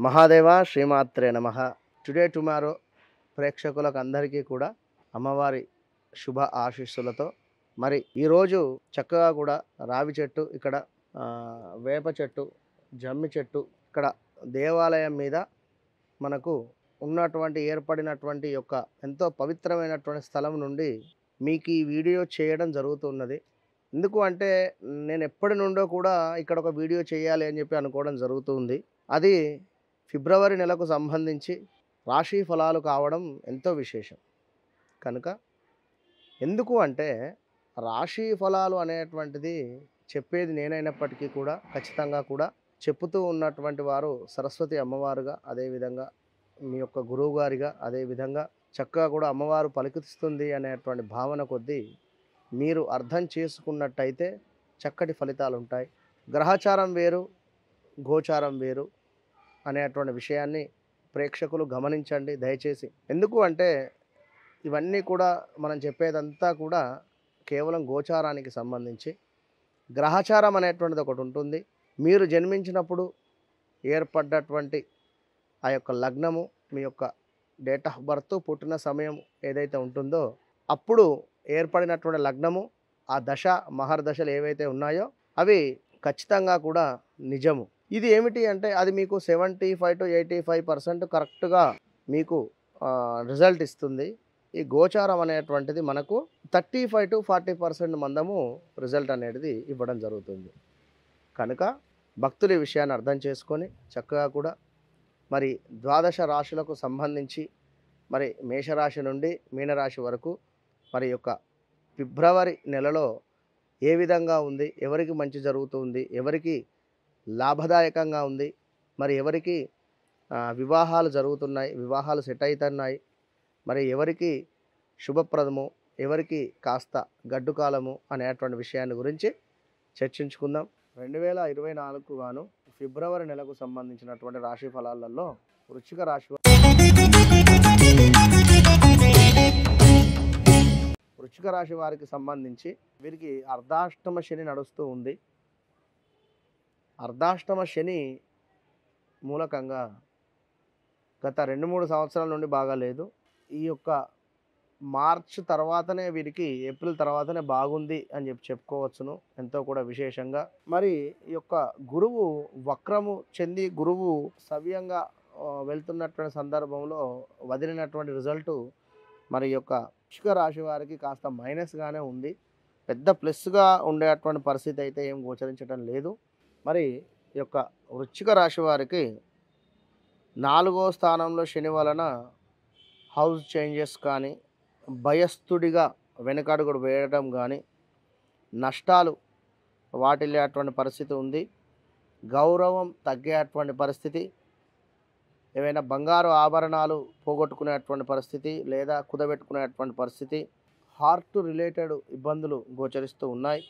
మహాదేవ శ్రీమాత్రే నమః. Today tomorrow ప్రేక్షకులకు అందరికీ కూడా అమ్మవారి శుభ ఆశీస్సులతో మరి ఈరోజు చక్కగా కూడా రావి చెట్టు ఇక్కడ వేప చెట్టు జమ్మి చెట్టు ఇక్కడ దేవాలయం మీద మనకు ఉన్నటువంటి ఏర్పడినటువంటి యొక్క ఎంతో పవిత్రమైనటువంటి స్థలం నుండి మీకు ఈ వీడియో చేయడం జరుగుతున్నది. ఎందుకు అంటే నేను ఎప్పటి నుండో కూడా ఇక్కడ ఒక వీడియో చేయాలి అని చెప్పి అనుకోవడం జరుగుతుంది. అది ఫిబ్రవరి నెలకు సంబంధించి రాశి ఫలాలు కావడం ఎంతో విశేషం. కనుక ఎందుకు అంటే రాశి ఫలాలు అనేటువంటిది చెప్పేది నేనైనప్పటికీ కూడా ఖచ్చితంగా కూడా చెప్పుతూ ఉన్నటువంటి వారు సరస్వతి అమ్మవారుగా, అదేవిధంగా మీ యొక్క గురువు గారిగా, అదేవిధంగా చక్కగా కూడా అమ్మవారు పలికిస్తుంది అనేటువంటి భావన కొద్దీ మీరు అర్థం చేసుకున్నట్టయితే చక్కటి ఫలితాలు ఉంటాయి. గ్రహచారం వేరు, గోచారం వేరు అనేటువంటి విషయాన్ని ప్రేక్షకులు గమనించండి దయచేసి. ఎందుకు అంటే ఇవన్నీ కూడా మనం చెప్పేదంతా కూడా కేవలం గోచారానికి సంబంధించి. గ్రహచారం అనేటువంటిది ఒకటి ఉంటుంది. మీరు జన్మించినప్పుడు ఏర్పడ్డటువంటి ఆ యొక్క లగ్నము, మీ యొక్క డేట్ ఆఫ్ బర్త్, పుట్టిన సమయం ఏదైతే ఉంటుందో అప్పుడు ఏర్పడినటువంటి లగ్నము, ఆ దశ మహర్దశలు ఏవైతే ఉన్నాయో అవి ఖచ్చితంగా కూడా నిజము. ఇది ఏమిటి అంటే అది మీకు 75 to 85% కరెక్ట్గా మీకు రిజల్ట్ ఇస్తుంది. ఈ గోచారం అనేటువంటిది మనకు 35 to 40% మందము రిజల్ట్ అనేది ఇవ్వడం జరుగుతుంది. కనుక భక్తులు ఈ విషయాన్ని అర్థం చేసుకొని చక్కగా కూడా మరి ద్వాదశ రాశులకు సంబంధించి మరి మేషరాశి నుండి మీనరాశి వరకు మరి యొక్క ఫిబ్రవరి నెలలో ఏ విధంగా ఉంది, ఎవరికి మంచి జరుగుతుంది, ఎవరికి లాభదాయకంగా ఉంది, మరి ఎవరికి వివాహాలు జరుగుతున్నాయి, వివాహాలు సెట్ అవుతున్నాయి, మరి ఎవరికి శుభప్రదము, ఎవరికి కాస్త గడ్డు కాలము అనేటువంటి విషయాన్ని గురించి చర్చించుకుందాం. 2024 గాను ఫిబ్రవరి నెలకు సంబంధించినటువంటి రాశి ఫలాలలో వృశ్చిక రాశి వారికి సంబంధించి వీరికి అర్ధాష్టమ శని నడుస్తూ ఉంది. అర్ధాష్టమ శని మూలకంగా గత 2-3 సంవత్సరాల నుండి బాగాలేదు. ఈ యొక్క మార్చ్ తర్వాతనే వీరికి, ఏప్రిల్ తర్వాతనే బాగుంది అని చెప్పుకోవచ్చును, ఎంతో కూడా విశేషంగా. మరి ఈ యొక్క గురువు వక్రము చెంది గురువు సవ్యంగా వెళ్తున్నటువంటి సందర్భంలో వదిలినటువంటి రిజల్టు మరి యొక్క వృశ్చిక రాశి వారికి కాస్త మైనస్గానే ఉంది. పెద్ద ప్లస్గా ఉండేటువంటి పరిస్థితి అయితే ఏం గోచరించడం లేదు. మరి ఈ యొక్క వృశ్చిక రాశి వారికి 4వ స్థానంలో శని వలన హౌస్ చేంజెస్ కానీ, భయస్థుడిగా వెనకడుగుడు వేయడం కానీ, నష్టాలు వాటిల్లేటువంటి పరిస్థితి ఉంది. గౌరవం తగ్గేటువంటి పరిస్థితి, ఏవైనా బంగారు ఆభరణాలు పోగొట్టుకునేటువంటి పరిస్థితి లేదా కుదబెట్టుకునేటువంటి పరిస్థితి, హార్ట్ రిలేటెడ్ ఇబ్బందులు గోచరిస్తూ ఉన్నాయి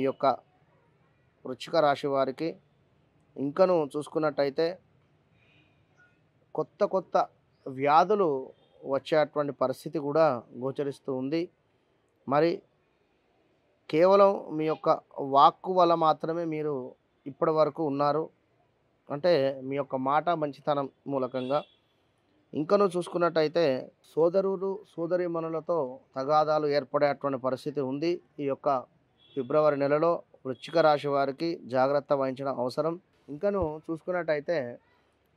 ఈ యొక్క వృశ్చిక రాశి వారికి. ఇంకను చూసుకున్నట్టయితే కొత్త వ్యాధులు వచ్చేటువంటి పరిస్థితి కూడా గోచరిస్తూ ఉంది. మరి కేవలం మీ యొక్క వాక్కు వల్ల మాత్రమే మీరు ఇప్పటి వరకు ఉన్నారు, అంటే మీ యొక్క మాట మంచితనం మూలకంగా. ఇంకను చూసుకున్నట్టయితే సోదరులు సోదరీమణులతో తగాదాలు ఏర్పడేటువంటి పరిస్థితి ఉంది. ఈ యొక్క ఫిబ్రవరి నెలలో వృశ్చిక రాశి వారికి జాగ్రత్త వహించడం అవసరం. ఇంకను చూసుకున్నట్టయితే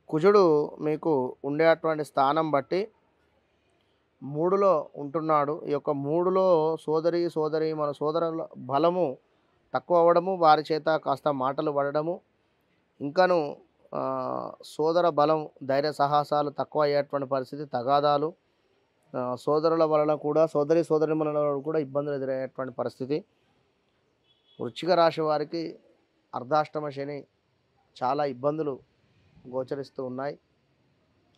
కుజుడు మీకు ఉండేటువంటి స్థానం బట్టి 3లో ఉంటున్నాడు. ఈ యొక్క 3లో మన సోదరుల బలము తక్కువ అవ్వడము, వారి చేత కాస్త మాటలు పడడము, ఇంకను సోదర బలం, ధైర్య సాహసాలు తక్కువ అయ్యేటువంటి పరిస్థితి, తగాదాలు, సోదరుల వలన కూడా సోదరీమణుల కూడా ఇబ్బందులు ఎదురయ్యేటువంటి పరిస్థితి. వృశ్చిక రాశి వారికి అర్ధాష్టమ శని చాలా ఇబ్బందులు గోచరిస్తూ ఉన్నాయి.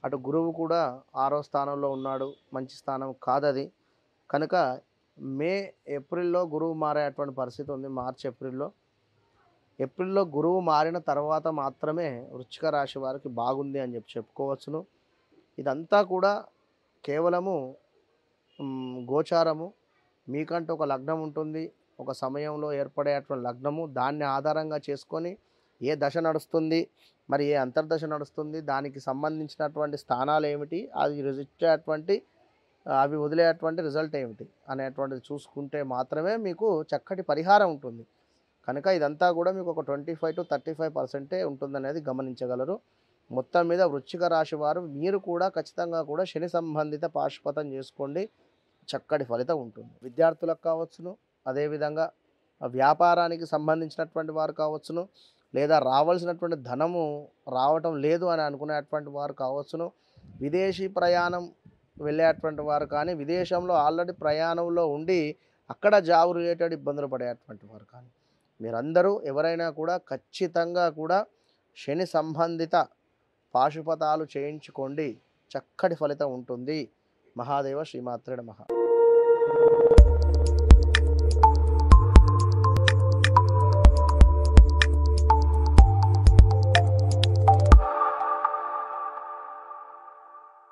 అటు గురువు కూడా 6వ స్థానంలో ఉన్నాడు, మంచి స్థానం కాదది. కనుక మే ఏప్రిల్లో గురువు మారేటువంటి పరిస్థితి ఉంది. మార్చ్ ఏప్రిల్లో గురువు మారిన తర్వాత మాత్రమే వృశ్చిక రాశి వారికి బాగుంది అని చెప్పుకోవచ్చును. ఇదంతా కూడా కేవలము గోచారము. మీకంటూ ఒక లగ్నం ఉంటుంది, ఒక సమయంలో ఏర్పడేటువంటి లగ్నము, దాన్ని ఆధారంగా చేసుకొని ఏ దశ నడుస్తుంది, మరి ఏ అంతర్దశ నడుస్తుంది, దానికి సంబంధించినటువంటి స్థానాలు ఏమిటి, అది ఇచ్చేటువంటి అవి వదిలేటువంటి రిజల్ట్ ఏమిటి అనేటువంటిది చూసుకుంటే మాత్రమే మీకు చక్కటి పరిహారం ఉంటుంది. కనుక ఇదంతా కూడా మీకు ఒక 25-35% ఉంటుందనేది గమనించగలరు. మొత్తం మీద వృశ్చిక రాశి వారు మీరు కూడా ఖచ్చితంగా కూడా శని సంబంధిత పాశుపతం చేసుకోండి, చక్కటి ఫలితం ఉంటుంది. విద్యార్థులకు కావచ్చును, అదేవిధంగా వ్యాపారానికి సంబంధించినటువంటి వారు కావచ్చును, లేదా రావాల్సినటువంటి ధనము రావటం లేదు అని అనుకునేటువంటి వారు కావచ్చును, విదేశీ ప్రయాణం వెళ్ళేటువంటి వారు కానీ, విదేశంలో ఆల్రెడీ ప్రయాణంలో ఉండి అక్కడ జాబ్ రిలేటెడ్ ఇబ్బందులు పడేటువంటి వారు కానీ, మీరందరూ ఎవరైనా కూడా ఖచ్చితంగా కూడా శని సంబంధిత పాశుపతాలు చేయించుకోండి, చక్కటి ఫలితం ఉంటుంది. మహాదేవ శ్రీమాత్రే నమః.